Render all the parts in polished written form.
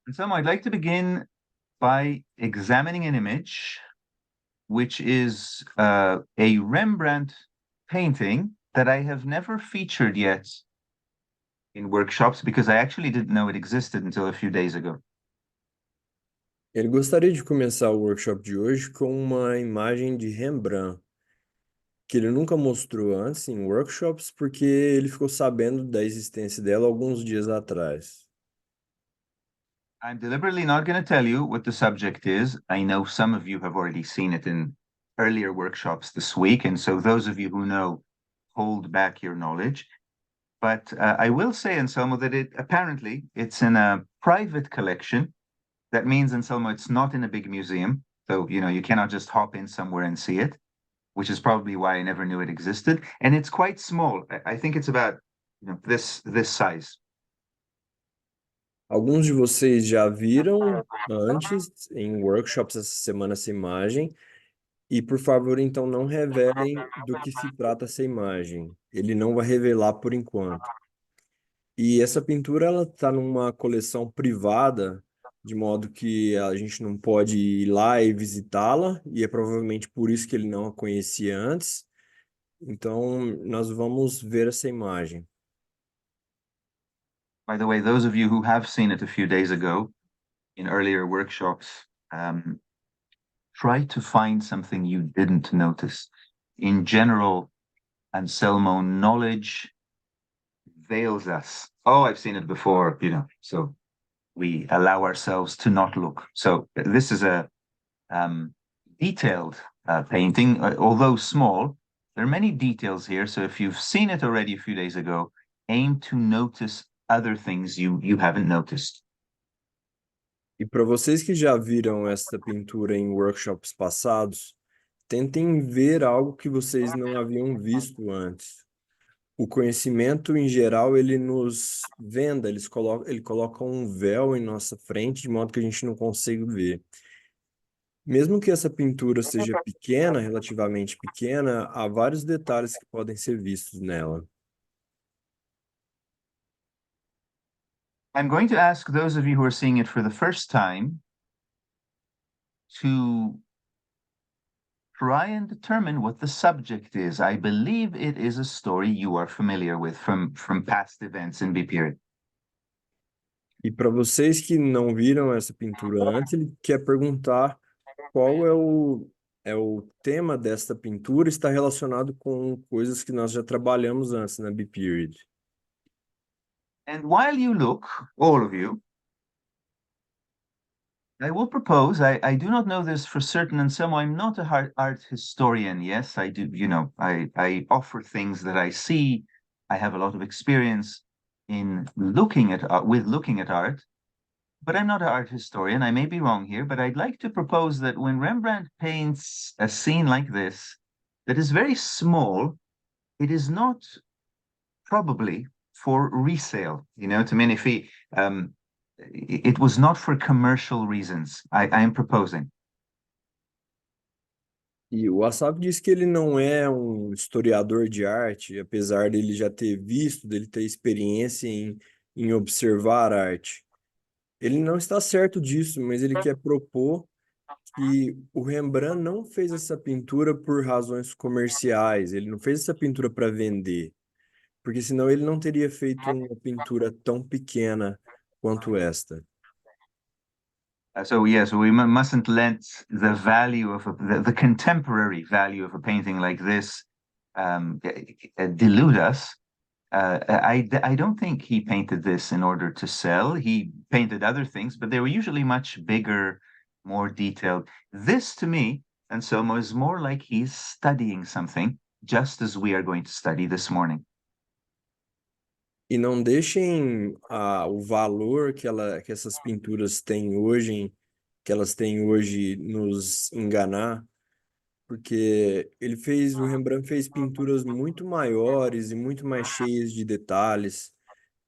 And so I'd like to begin by examining an image, which is a Rembrandt painting that I have never featured yet in workshops because I actually didn't know it existed until a few days ago. Ele gostaria de começar o workshop de hoje com uma imagem de Rembrandt, que ele nunca mostrou antes em workshops, porque ele ficou sabendo da existência dela alguns dias atrás. I'm deliberately not going to tell you what the subject is. I know some of you have already seen it in earlier workshops this week, and so those of you who know, hold back your knowledge. But I will say, Anselmo, that apparently it's in a private collection. That means, Anselmo, it's not in a big museum. So, you cannot just hop in somewhere and see it, which is probably why I never knew it existed. And it's quite small. I think it's about this size. Alguns de vocês já viram antes em workshops essa semana essa imagem, e por favor, então não revelem do que se trata essa imagem. Ele não vai revelar por enquanto. E essa pintura ela está numa coleção privada, de modo que a gente não pode ir lá e visitá-la, e é provavelmente por isso que ele não a conhecia antes. Então, nós vamos ver essa imagem. By the way, those of you who have seen it a few days ago in earlier workshops, try to find something you didn't notice. In general, Anselmo, knowledge veils us. Oh, I've seen it before, so we allow ourselves to not look. So this is a detailed painting, although small. There are many details here. So if you've seen it already a few days ago, aim to notice other things you haven't noticed. E para vocês que já viram essa pintura em workshops passados, tentem ver algo que vocês não haviam visto antes. O conhecimento, em geral, ele nos venda, ele coloca um véu em nossa frente, de modo que a gente não consiga ver. Mesmo que essa pintura seja pequena, relativamente pequena, há vários detalhes que podem ser vistos nela. I'm going to ask those of you who are seeing it for the first time to try and determine what the subject is. I believe it is a story you are familiar with from past events in B period. E para vocês que não viram essa pintura antes, ele quer perguntar qual é o tema desta pintura, está relacionado com coisas que nós já trabalhamos antes na B-Period. And while you look, all of you, I will propose, I do not know this for certain, and so I'm not a art historian. Yes, I do, I offer things that I see. I have a lot of experience in looking at art, but I'm not an art historian. I may be wrong here, but I'd like to propose that when Rembrandt paints a scene like this, that is very small, it is not probably for resale. To me, if it was not for commercial reasons. I am proposing. E o Assaf diz que ele não é um historiador de arte, apesar dele já ter visto, dele ter experiência em observar arte. Ele não está certo disso, mas ele quer propor que o Rembrandt não fez essa pintura por razões comerciais, ele não fez essa pintura para vender, porque senão ele não teria feito uma pintura tão pequena quanto esta. So yes, we mustn't let the value of the contemporary value of a painting like this delude us. I don't think he painted this in order to sell. He painted other things, but they were usually much bigger, more detailed. This to me, Anselmo, is more like he's studying something, just as we are going to study this morning. E não deixem o valor que essas pinturas têm hoje, que elas têm hoje, nos enganar, porque o Rembrandt fez pinturas muito maiores e muito mais cheias de detalhes,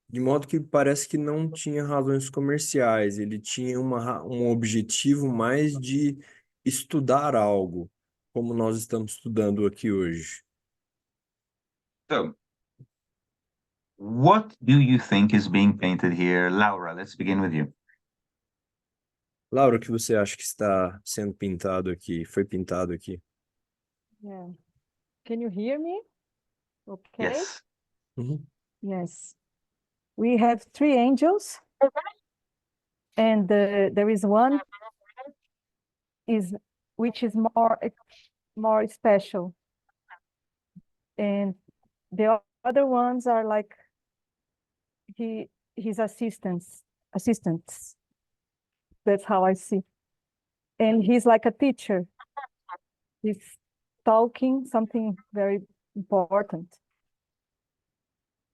de modo que parece que não tinha razões comerciais, ele tinha um objetivo mais de estudar algo, como nós estamos estudando aqui hoje. So, what do you think is being painted here? Laura, let's begin with you. Laura, o que você acha que está sendo pintado aqui? Foi pintado aqui? Yeah. Can you hear me? Okay. Yes. Uhum. Yes. We have three angels, and there is one is which is more special, and the other ones are like his assistants. That's how I see. And he's like a teacher. He's talking something very important.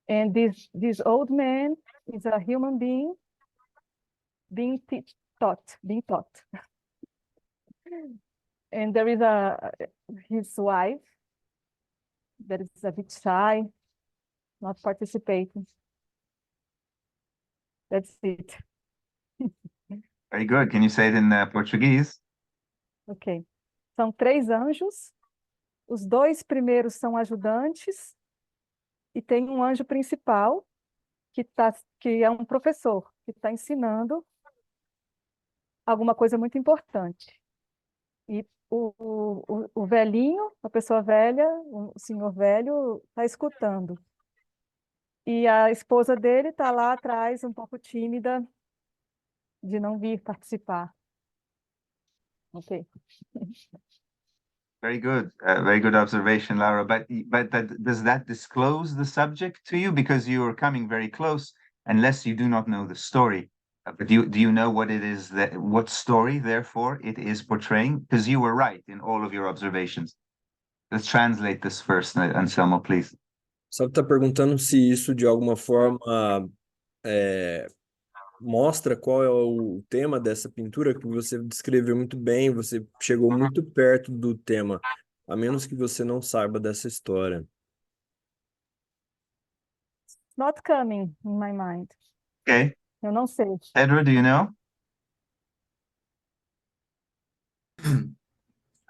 And this old man is a human being being taught. And there is his wife that is a bit shy, not participating. That's it. Very good. Can you say it in Portuguese? Ok. São três anjos. Os dois primeiros são ajudantes e tem um anjo principal que é um professor que está ensinando alguma coisa muito importante. E o velhinho, a pessoa velha, o senhor velho, está escutando. E a esposa dele está lá atrás, um pouco tímida, de não vir participar. Ok. Very good. Very good observation, Laura. But does that disclose the subject to you? Because you are coming very close, unless you do not know the story. But do you know what it is what story, therefore, it is portraying? Because you were right in all of your observations. Let's translate this first, Anselmo, please. Só está perguntando se isso de alguma forma é, mostra qual é o tema dessa pintura, que você descreveu muito bem, você chegou muito perto do tema, a menos que você não saiba dessa história. Not coming in my mind. Okay. Eu não sei. Edward, do you know?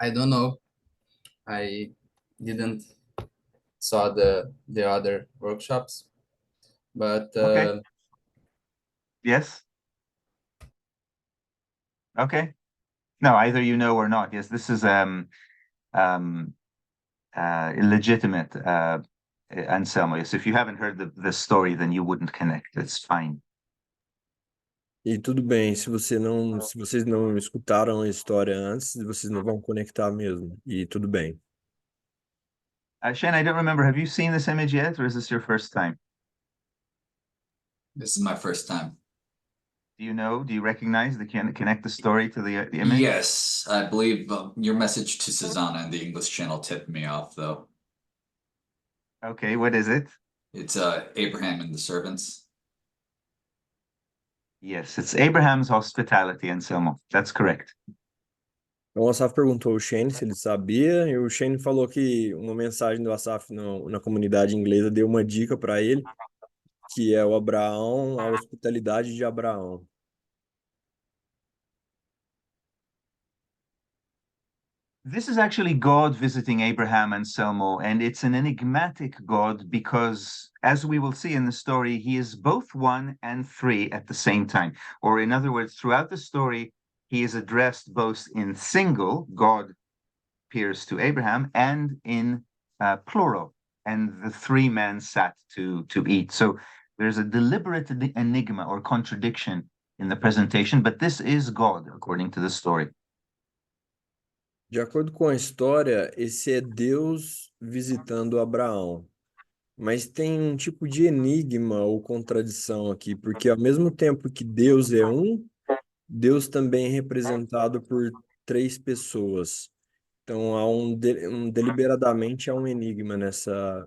I don't know. I didn't saw the other workshops, but Okay. Yes. Okay. No, either you know or not. Yes, this is illegitimate, Anselmo. Yes, if you haven't heard the story, then you wouldn't connect. It's fine. E tudo bem, se vocês não escutaram a história antes, vocês não vão conectar mesmo. E tudo bem. Shane, I don't remember. Have you seen this image yet, or is this your first time? This is my first time. Do you know? Do you recognize connect the story to the image? Yes, I believe your message to Susanna and the English channel tipped me off, though. Okay, what is it? It's Abraham and the servants. Yes, it's Abraham's hospitality, Anselmo. That's correct. Então, o Asaf perguntou ao Shane se ele sabia, e o Shane falou que uma mensagem do Asaf na comunidade inglesa deu uma dica para ele, que é o Abraão, a hospitalidade de Abraão. This is actually God visiting Abraham and Selmo, and it's an enigmatic God because, as we will see in the story, he is both one and three at the same time. Or, in other words, throughout the story, he is addressed both in single, God appears to Abraham, and in plural, and the three men sat to eat. So there's a deliberate enigma or contradiction in the presentation, but this is God, according to the story. De acordo com a história, esse é Deus visitando Abraão. Mas tem um tipo de enigma ou contradição aqui, porque ao mesmo tempo que Deus é um, Deus também é representado por três pessoas. Então há deliberadamente há um enigma nessa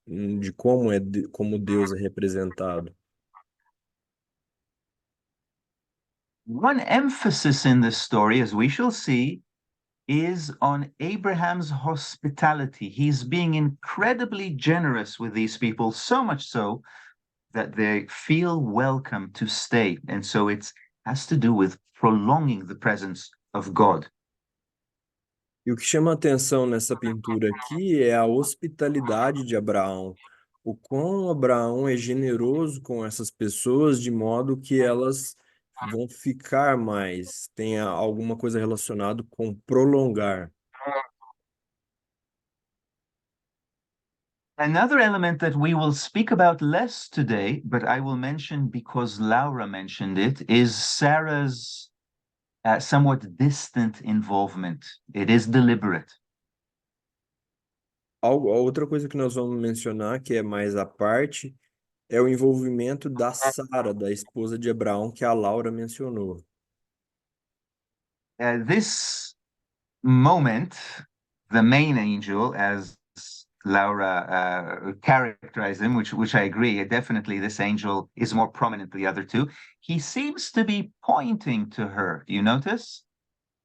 de como Deus é representado. One emphasis in this story, as we shall see, is on Abraham's hospitality. He's being incredibly generous with these people, so much so that they feel welcome to stay. And so it has to do with prolonging the presence of God. E o que chama a atenção nessa pintura aqui é a hospitalidade de Abraão. O quão Abraão é generoso com essas pessoas, de modo que elas vão ficar mais, tem alguma coisa relacionada com prolongar. Another element that we will speak about less today, but I will mention because Laura mentioned it, is Sarah's somewhat distant involvement. It is deliberate. A outra coisa que nós vamos mencionar, que é mais à parte, é o envolvimento da Sara, da esposa de Abraão, que a Laura mencionou. This moment, the main angel, as Laura characterized him, which I agree, definitely this angel is more prominent than the other two. He seems to be pointing to her. Do you notice?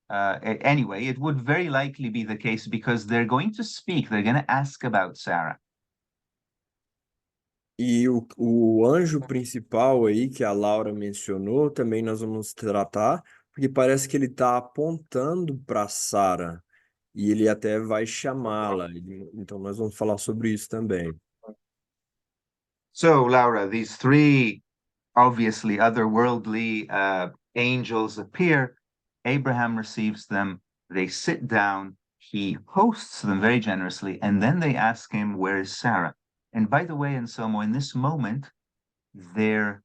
Anyway, it would very likely be the case because they're going to speak. They're going to ask about Sarah. E o anjo principal aí, que a Laura mencionou, também nós vamos tratar, porque parece que ele está apontando para Sara. E ele até vai chamá-la. Então, nós vamos falar sobre isso também. So, Laura, these three obviously otherworldly angels appear. Abraham receives them. They sit down. He hosts them very generously. And then they ask him, where is Sarah? And by the way, Anselmo, in this moment, their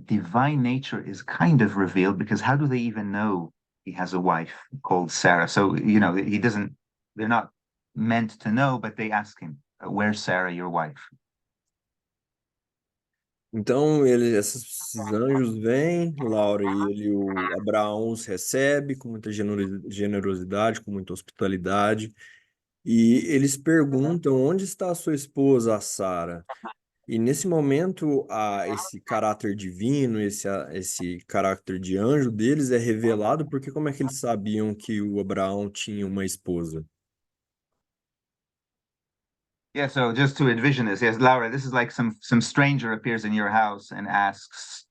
divine nature is kind of revealed because how do they even know he has a wife called Sarah? So, they're not meant to know, but they ask him, where's Sarah, your wife? Então, esses anjos vêm, Laura, e o Abraão os recebe com muita generosidade, com muita hospitalidade, e eles perguntam onde está a sua esposa, a Sara. E nesse momento, esse caráter divino, esse caráter de anjo deles é revelado, porque como é que eles sabiam que o Abraão tinha uma esposa? Yeah, so just to envision this, yes, Laura, this is like some stranger appears in your house and asks,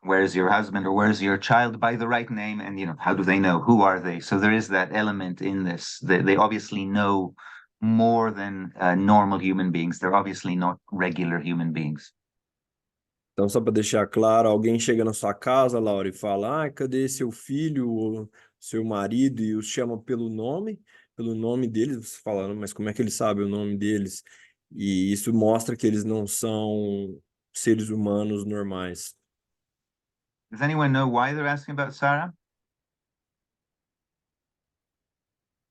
where's your husband or where's your child by the right name? And, how do they know? Who are they? So there is that element in this. They obviously know more than normal human beings. They're obviously not regular human beings. Então, só para deixar claro, alguém chega na sua casa, Laura, e fala: cadê seu filho ou seu marido? E os chama pelo nome deles. Você fala: mas como é que ele sabe o nome deles? E isso mostra que eles não são seres humanos normais. Does anyone know why they're asking about Sarah?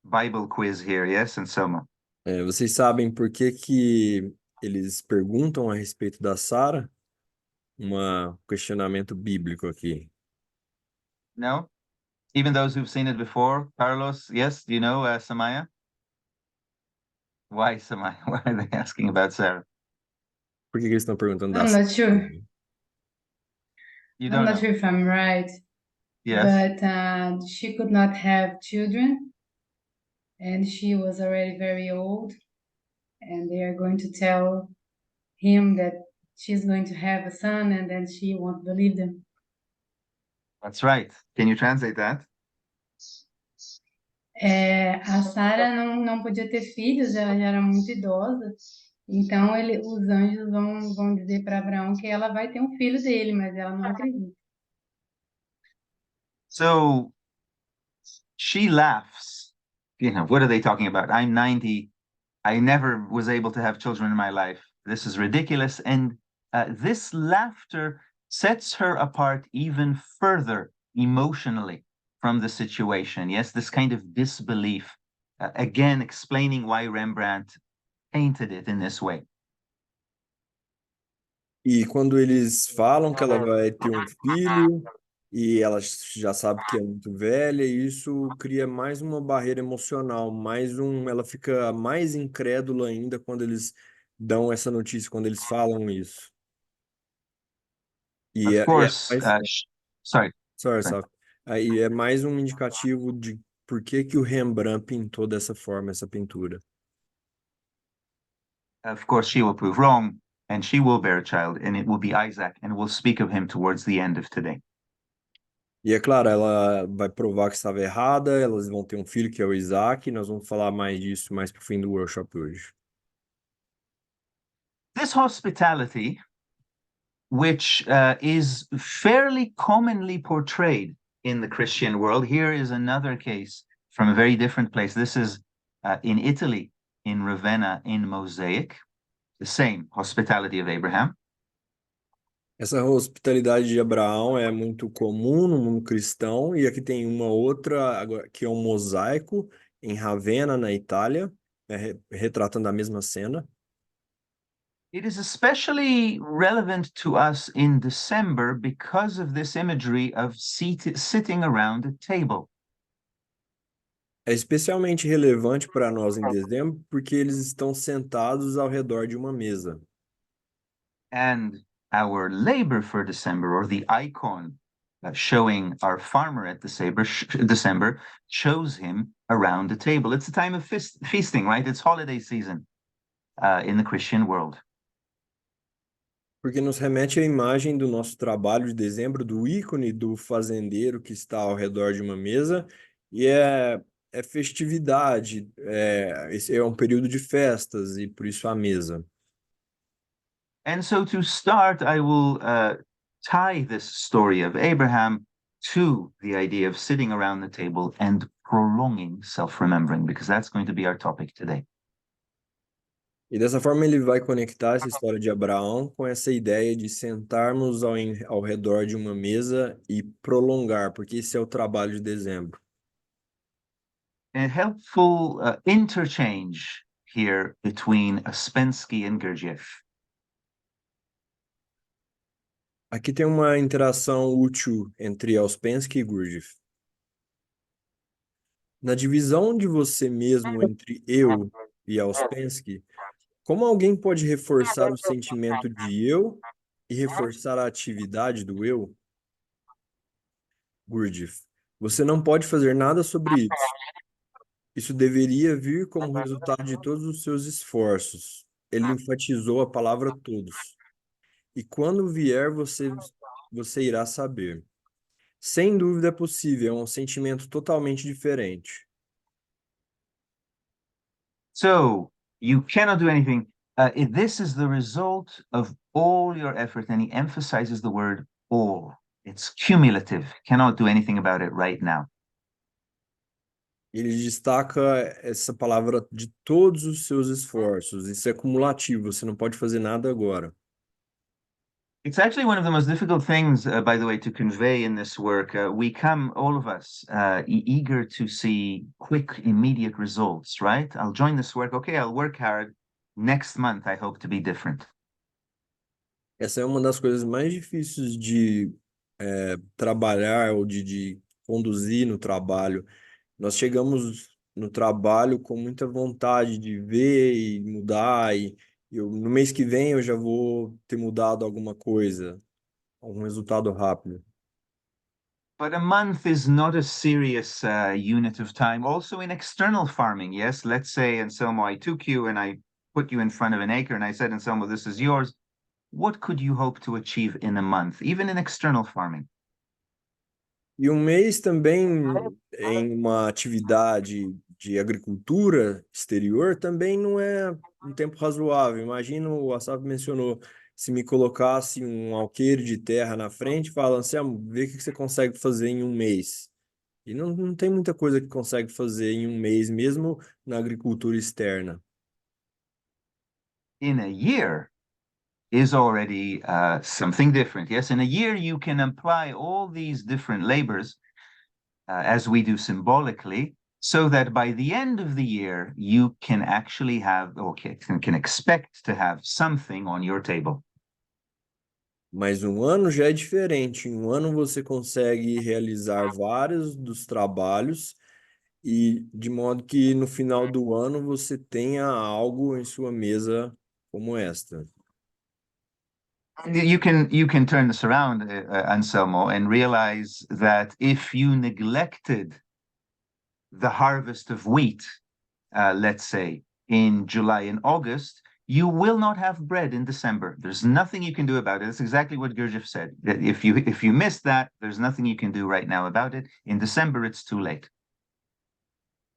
Bible quiz here, yes, and Soma. Vocês sabem por que que eles perguntam a respeito da Sara? Questionamento bíblico aqui. No? Even those who've seen it before? Carlos, yes? Do you know, Samaya? Why, Samaya? Why are they asking about Sarah? Por que que eles estão perguntando da I'm Sara? not sure. You I'm don't not know? sure if I'm right, Yes. but she could not have children, and she was already very old, and they are going to tell him that she's going to have a son, and then she won't believe them. That's right. Can you translate that? A Sara não podia ter filhos, ela já era muito idosa, então os anjos vão dizer para Abraão que ela vai ter um filho dele, mas ela não acredita. So she laughs. What are they talking about? I'm 90. I never was able to have children in my life. This is ridiculous. And this laughter sets her apart even further emotionally from the situation. Yes, this kind of disbelief. Again, explaining why Rembrandt painted it in this way. E quando eles falam que ela vai ter um filho e ela já sabe que é muito velha, isso cria mais uma barreira emocional, ela fica mais incrédula ainda quando eles dão essa notícia, quando eles falam isso. Of course, sorry. Aí é mais um indicativo de por que que o Rembrandt pintou dessa forma essa pintura. Of course, she will prove wrong, and she will bear a child, and it will be Isaac, and we'll speak of him towards the end of today. E é claro, ela vai provar que estava errada, elas vão ter um filho que é o Isaac, e nós vamos falar mais disso mais pro fim do workshop hoje. This hospitality which is fairly commonly portrayed in the Christian world. Here is another case from a very different place. This is in Italy, in Ravenna, in Mosaic, the same hospitality of Abraham. Essa hospitalidade de Abraão é muito comum no mundo cristão, e aqui tem uma outra, agora, que é um mosaico em Ravenna, na Itália, retratando a mesma cena. It is especially relevant to us in December because of this imagery of sitting around a table. É especialmente relevante para nós em dezembro porque eles estão sentados ao redor de uma mesa. And our labor for December, or the icon showing our farmer at December, shows him around the table. It's a time of feasting, right? It's holiday season in the Christian world. Porque nos remete à imagem do nosso trabalho de dezembro, do ícone do fazendeiro que está ao redor de uma mesa, e é festividade, esse é um período de festas, e por isso a mesa. And so to start, I will tie this story of Abraham to the idea of sitting around the table and prolonging self-remembering, because that's going to be our topic today. E dessa forma ele vai conectar essa história de Abraão com essa ideia de sentarmos ao redor de uma mesa e prolongar, porque esse é o trabalho de dezembro. A helpful interchange here between Ouspensky and Gurdjieff. Aqui tem uma interação útil entre Ouspensky e Gurdjieff. Na divisão de você mesmo entre eu e Ouspensky, como alguém pode reforçar o sentimento de eu e reforçar a atividade do eu? Gurdjieff, você não pode fazer nada sobre isso. Isso deveria vir como resultado de todos os seus esforços. Ele enfatizou a palavra todos. E quando vier, você irá saber. Sem dúvida é possível, é um sentimento totalmente diferente. So you cannot do anything. This is the result of all your effort, and he emphasizes the word all. It's cumulative. Cannot do anything about it right now. Ele destaca essa palavra de todos os seus esforços. Isso é cumulativo, você não pode fazer nada agora. It's actually one of the most difficult things, by the way, to convey in this work. We come, all of us, eager to see quick, immediate results, right? I'll join this work. Okay, I'll work hard. Next month, I hope to be different. Essa é uma das coisas mais difíceis de trabalhar ou de conduzir no trabalho. Nós chegamos no trabalho com muita vontade de ver e mudar, e no mês que vem eu já vou ter mudado alguma coisa, algum resultado rápido. But a month is not a serious unit of time. Also in external farming, yes? Let's say, Anselmo, I took you and I put you in front of an acre and I said, Anselmo, this is yours. What could you hope to achieve in a month, even in external farming? E um mês também em uma atividade de agricultura exterior também não é um tempo razoável. Imagina, o Asaf mencionou, se me colocasse um alqueire de terra na frente, fala, Anselmo, vê o que você consegue fazer em um mês. E não tem muita coisa que consegue fazer em um mês, mesmo na agricultura externa. In a year is already something different. Yes, in a year you can apply all these different labors as we do symbolically, so that by the end of the year you can actually have, or can expect to have something on your table. Mas um ano já é diferente. Em um ano você consegue realizar vários dos trabalhos e de modo que no final do ano você tenha algo em sua mesa como esta. You can turn this around, Anselmo, and realize that if you neglected the harvest of wheat, let's say in July and August, you will not have bread in December. There's nothing you can do about it. That's exactly what Gurdjieff said. That if you miss that, there's nothing you can do right now about it. In December, it's too late.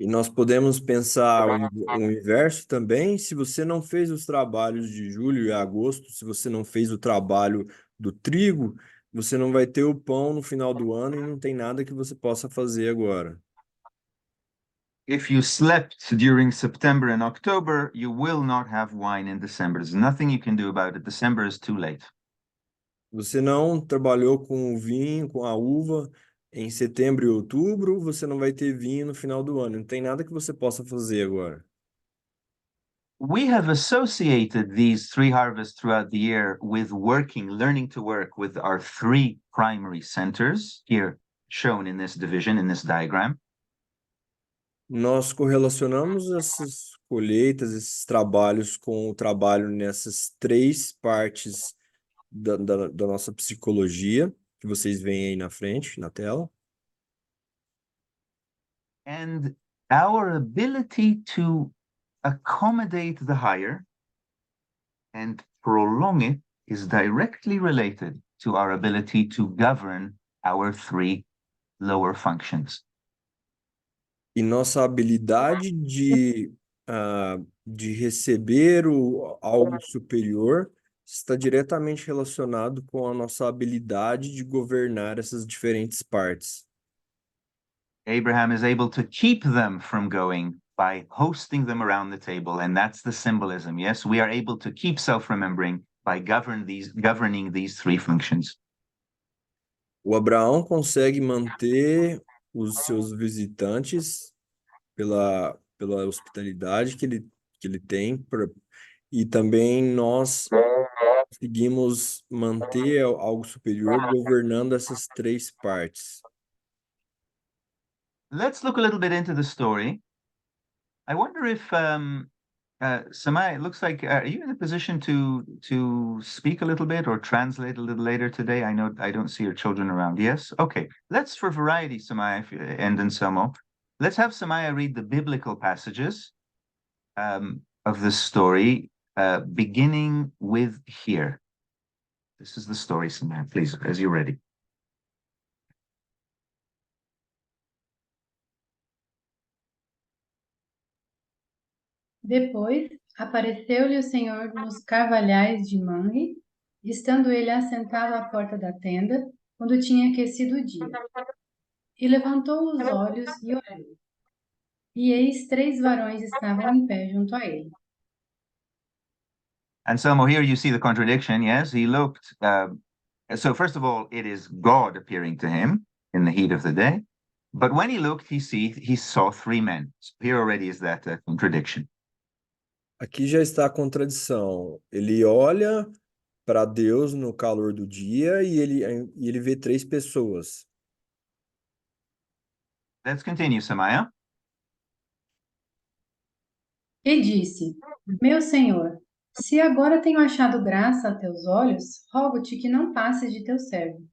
E nós podemos pensar o inverso também. Se você não fez os trabalhos de julho e agosto, se você não fez o trabalho do trigo, você não vai ter o pão no final do ano e não tem nada que você possa fazer agora. If you slept during September and October, you will not have wine in December. There's nothing you can do about it. December is too late. Você não trabalhou com o vinho, com a uva em setembro e outubro, você não vai ter vinho no final do ano. Não tem nada que você possa fazer agora. We have associated these three harvests throughout the year with learning to work with our three primary centers here shown in this division, in this diagram. Nós correlacionamos essas colheitas, esses trabalhos com o trabalho nessas três partes da nossa psicologia, que vocês veem aí na frente, na tela. And our ability to accommodate the higher and prolong it is directly related to our ability to govern our three lower functions. E nossa habilidade de receber algo superior está diretamente relacionado com a nossa habilidade de governar essas diferentes partes. Abraham is able to keep them from going by hosting them around the table, and that's the symbolism. Yes, we are able to keep self-remembering by governing these three functions. O Abraão consegue manter os seus visitantes pela hospitalidade que ele tem, e também nós conseguimos manter algo superior governando essas três partes. Let's look a little bit into the story. I wonder if Samai, it looks like are you in a position to speak a little bit or translate a little later today? I know I don't see your children around. Yes? Okay. Let's, for variety, Samai and Anselmo, let's have Samaya read the biblical passages of the story, beginning with here. This is the story, Samaya, please, as you're ready. Depois apareceu-lhe o Senhor nos carvalhais de Manre, estando ele assentado à porta da tenda, quando tinha aquecido o dia. E levantou os olhos e olhou. E eis três varões estavam em pé junto a ele. Anselmo, here you see the contradiction. Yes, he looked. So first of all, it is God appearing to him in the heat of the day. But when he looked, he saw three men. So here already is that contradiction. Aqui já está a contradição. Ele olha para Deus no calor do dia e ele vê três pessoas. Let's continue, Samaya. E disse: Meu Senhor, se agora tenho achado graça a teus olhos, rogo-te que não passes de teu servo.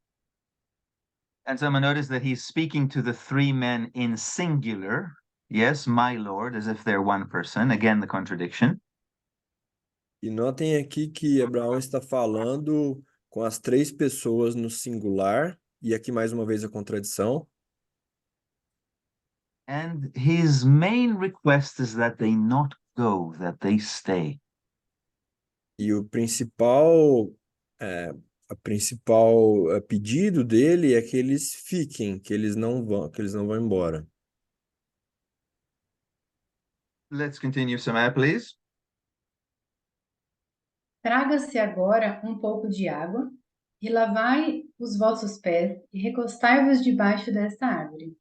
And Anselmo, notice that he's speaking to the three men in singular. Yes, my Lord, as if they're one person. Again, the contradiction. E notem aqui que Abraão está falando com as três pessoas no singular, e aqui mais uma vez a contradição. And his main request is that they not go, that they stay. E o principal pedido dele é que eles fiquem, que eles não vão embora. Let's continue, Samaya, please. Traga-se agora um pouco de água, e lavai os vossos pés, e recostai-vos debaixo desta árvore.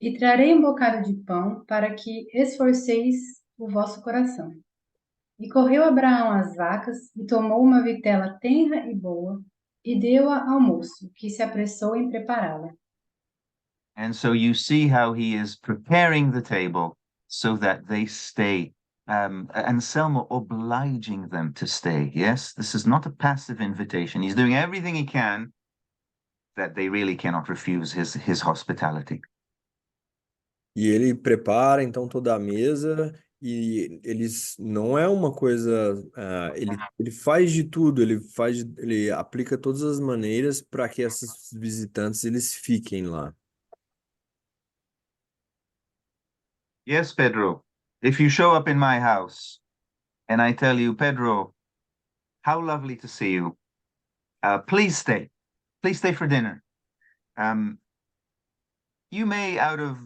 E trarei um bocado de pão, para que esforceis o vosso coração. E correu Abraão às vacas, e tomou uma vitela tenra e boa, e deu-a ao moço, que se apressou em prepará-la. And so you see how he is preparing the table so that they stay. Anselmo obliging them to stay. Yes, this is not a passive invitation. He's doing everything he can that they really cannot refuse his hospitality. E ele prepara então toda a mesa e eles não é uma coisa, ele faz de tudo, ele aplica todas as maneiras para que esses visitantes eles fiquem lá. Yes, Pedro, if you show up in my house and I tell you, Pedro, how lovely to see you. Please stay. Please stay for dinner. You may, out of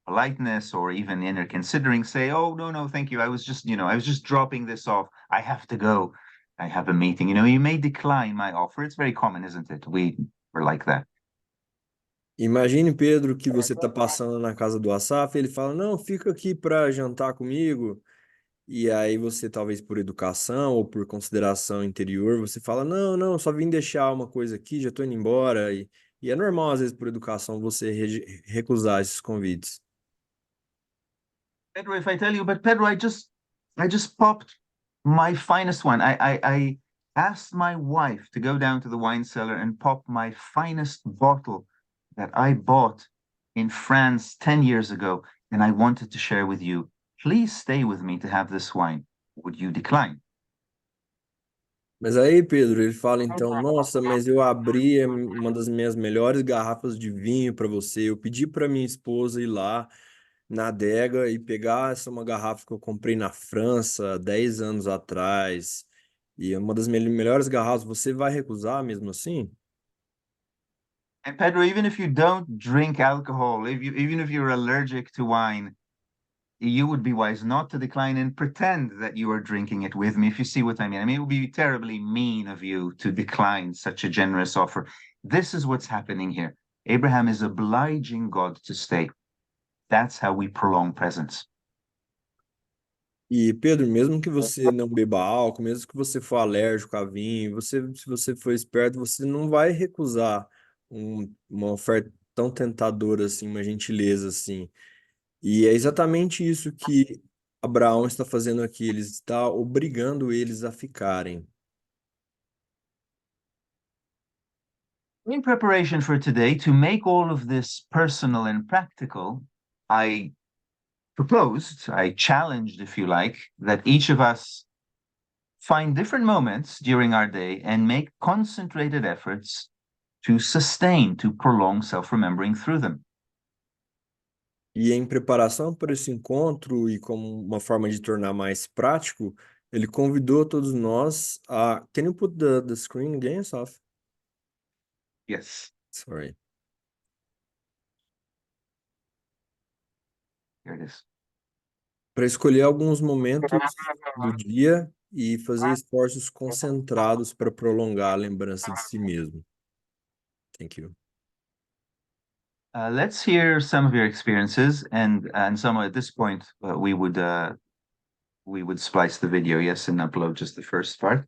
politeness or even inner considering, say, oh, no, thank you. I was just dropping this off. I have to go. I have a meeting. You may decline my offer. It's very common, isn't it? We're like that. Imagine, Pedro, que você está passando na casa do Asaf, ele fala, não, fica aqui para jantar comigo. E aí você, talvez por educação ou por consideração interior, você fala, não, só vim deixar uma coisa aqui, já estou indo embora. E é normal, às vezes, por educação, você recusar esses convites. Pedro, if I tell you, but Pedro, I just popped my finest wine. I asked my wife to go down to the wine cellar and pop my finest bottle that I bought in France 10 years ago, and I wanted to share with you. Please stay with me to have this wine. Would you decline? Mas aí, Pedro, ele fala então, nossa, mas eu abri uma das minhas melhores garrafas de vinho para você. Eu pedi para minha esposa ir lá na adega e pegar uma garrafa que eu comprei na França 10 anos atrás. E é uma das melhores garrafas. Você vai recusar mesmo assim? And Pedro, even if you don't drink alcohol, even if you're allergic to wine, you would be wise not to decline and pretend that you are drinking it with me, if you see what I mean. I mean, it would be terribly mean of you to decline such a generous offer. This is what's happening here. Abraham is obliging God to stay. That's how we prolong presence. E Pedro, mesmo que você não beba álcool, mesmo que você for alérgico a vinho, se você for esperto, você não vai recusar uma oferta tão tentadora assim, uma gentileza assim. E é exatamente isso que Abraão está fazendo aqui. Ele está obrigando eles a ficarem. In preparation for today, to make all of this personal and practical, I challenged, if you like, that each of us find different moments during our day and make concentrated efforts to sustain, to prolong self-remembering through them. E em preparação para esse encontro e como uma forma de tornar mais prático, ele convidou todos nós a... Can you put the screen again, Saf? Yes, Sorry. here it is. Para escolher alguns momentos do dia e fazer esforços concentrados para prolongar a lembrança de si mesmo. Thank you. Let's hear some of your experiences, and some at this point we would splice the video, yes, and upload just the first part.